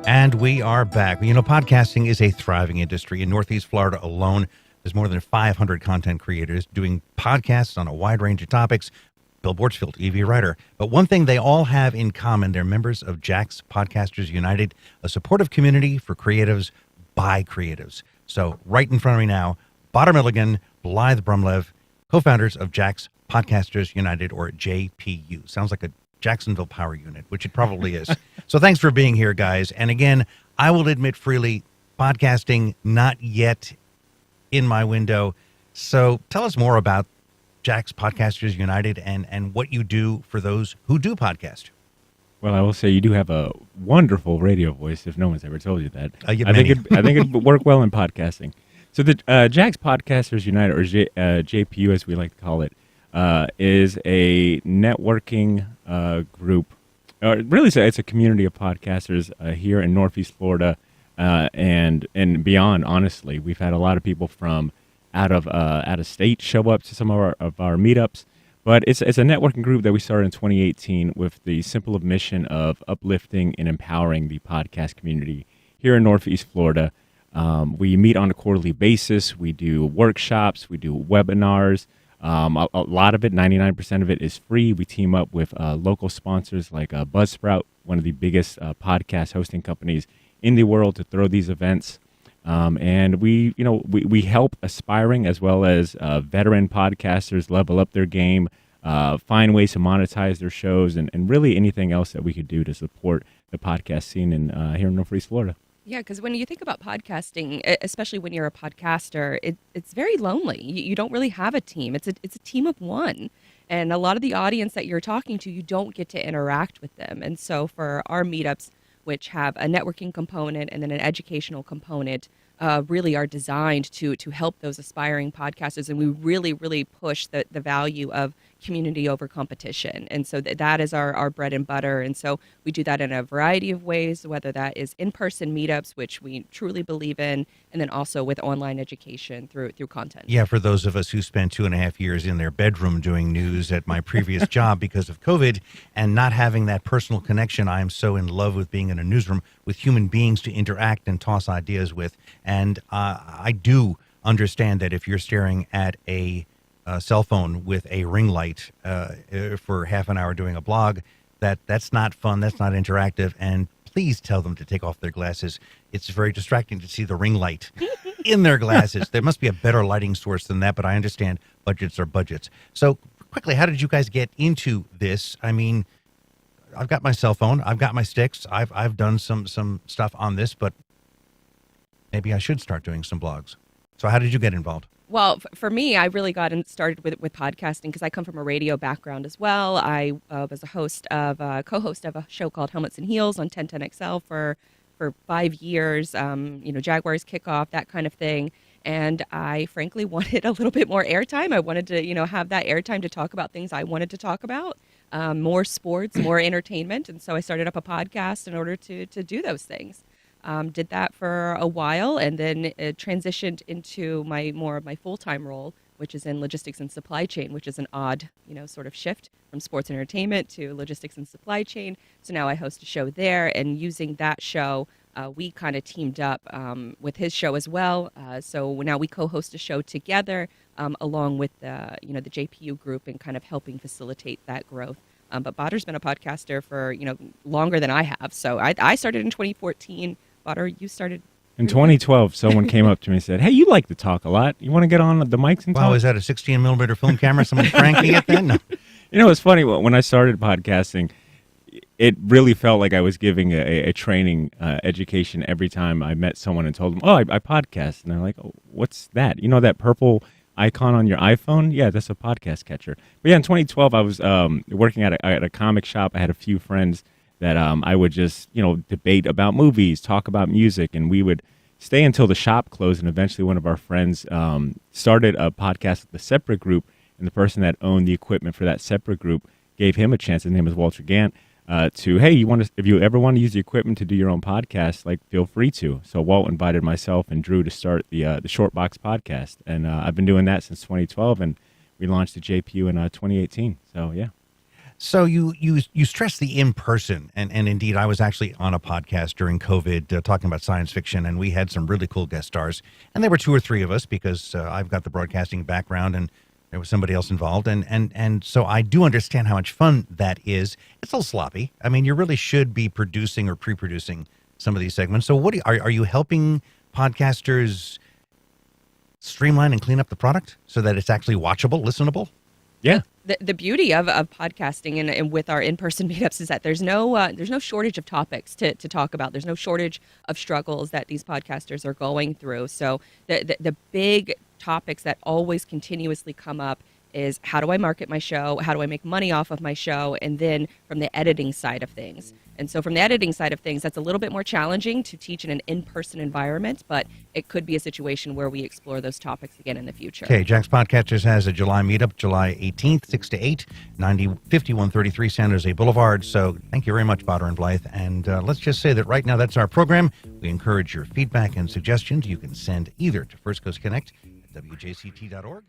And we are back. You know, podcasting is a thriving industry. In Northeast Florida alone, there's more than 500 content creators doing podcasts on a wide range of topics. Billboard's filled EV writer. But one thing they all have in common, they're members of Jax Podcasters United, a supportive community for creatives by creatives. So right in front of me now, Badr Blythe, co-founders of Jax Podcasters United, or JPU. Sounds like a Jacksonville Power Unit, which it probably is. So thanks for being here, guys. And again, I will admit freely, podcasting not yet in my window. So tell us more about Jax Podcasters United and what you do for those who do podcast. Well, I will say you do have a wonderful radio voice, if no one's ever told you that. I think it'd work well in podcasting. So the Jax Podcasters United, or JPU as we like to call it, is a networking group. Really, it's a community of podcasters here in Northeast Florida and beyond. Honestly, we've had a lot of people from out of state show up to some of our meetups. But it's a networking group that we started in 2018 with the simple mission of uplifting and empowering the podcast community here in Northeast Florida. We meet on a quarterly basis. We do workshops. We do webinars. A lot of it, 99% of it, is free. We team up with local sponsors like Buzzsprout, one of the biggest podcast hosting companies in the world, to throw these events. And we help aspiring as well as veteran podcasters level up their game, find ways to monetize their shows, and really anything else that we could do to support the podcast scene here in Northeast Florida. Yeah, because when you think about podcasting, especially when you're a podcaster, it's very lonely. You don't really have a team. It's a team of one. And a lot of the audience that you're talking to, you don't get to interact with them. And so for our meetups, which have a networking component and then an educational component, really are designed to help those aspiring podcasters. And we really, really push the value of community over competition. And so that is our bread and butter. And so we do that in a variety of ways, whether that is in-person meetups, which we truly believe in, and then also with online education through content. Yeah, for those of us who spent 2.5 years in their bedroom doing news at my previous job because of COVID and not having that personal connection, I am so in love with being in a newsroom with human beings to interact and toss ideas with. And I do understand that if you're staring at a cell phone with a ring light for half an hour doing a blog, that's not fun, that's not interactive, and please tell them to take off their glasses. It's very distracting to see the ring light in their glasses. There must be a better lighting source than that, but I understand budgets are budgets. So quickly, how did you guys get into this? I mean, I've got my cell phone, I've got my sticks, I've done some stuff on this, but maybe I should start doing some blogs. So how did you get involved? Well, for me, I really got started with podcasting because I come from a radio background as well. I was a co-host of a show called Helmets and Heels on 1010XL for 5 years, Jaguars kickoff, that kind of thing. And I frankly wanted a little bit more airtime. I wanted to, have that airtime to talk about things I wanted to talk about, more sports, more entertainment. And so I started up a podcast in order to do those things. Did that for a while, and then it transitioned into more of my full-time role, which is in logistics and supply chain, which is an odd, sort of shift from sports and entertainment to logistics and supply chain. So now I host a show there, and using that show, we kind of teamed up with his show as well. So now we co-host a show together, along with the JPU group, and kind of helping facilitate that growth. But Badr's been a podcaster for longer than I have. So I started in 2014. Badr, you started in 2012. Someone came up to me and said, "Hey, you like to talk a lot. You want to get on the mics and talk?" Wow, is that a 16 millimeter film camera? Someone cranking it then? No. It's funny. When I started podcasting, it really felt like I was giving a training education every time I met someone and told them, "Oh, I podcast," and they're like, "Oh, what's that? That purple icon on your iPhone? Yeah, that's a podcast catcher." But yeah, in 2012, I was working at a comic shop. I had a few friends that I would just, debate about movies, talk about music, and we would stay until the shop closed. And eventually one of our friends started a podcast with a separate group, and the person that owned the equipment for that separate group gave him a chance. His name is Walter Gant. Hey, if you ever want to use the equipment to do your own podcast, feel free to. So Walt invited myself and Drew to start the Shortbox podcast, and I've been doing that since 2012, and we launched the JPU in 2018. So yeah. So you stress the in-person, and indeed, I was actually on a podcast during COVID talking about science fiction, and we had some really cool guest stars, and there were 2 or 3 of us because I've got the broadcasting background, and there was somebody else involved, and so I do understand how much fun that is. It's a little sloppy. I mean, you really should be producing or pre-producing some of these segments. So are you helping podcasters streamline and clean up the product so that it's actually watchable, listenable? Yeah. The beauty of podcasting and with our in-person meetups is that there's no shortage of topics to talk about. There's no shortage of struggles that these podcasters are going through. So the big topics that always continuously come up is, how do I market my show? How do I make money off of my show? And then from the editing side of things. And so from the editing side of things, that's a little bit more challenging to teach in an in-person environment, but it could be a situation where we explore those topics again in the future. Okay, Jax Podcasters has a July meetup, July 18th, 6 to 8, 5133 San Jose Boulevard. So thank you very much, Badr and Blythe. And let's just say that right now that's our program. We encourage your feedback and suggestions. You can send either to First Coast Connect at wjct.org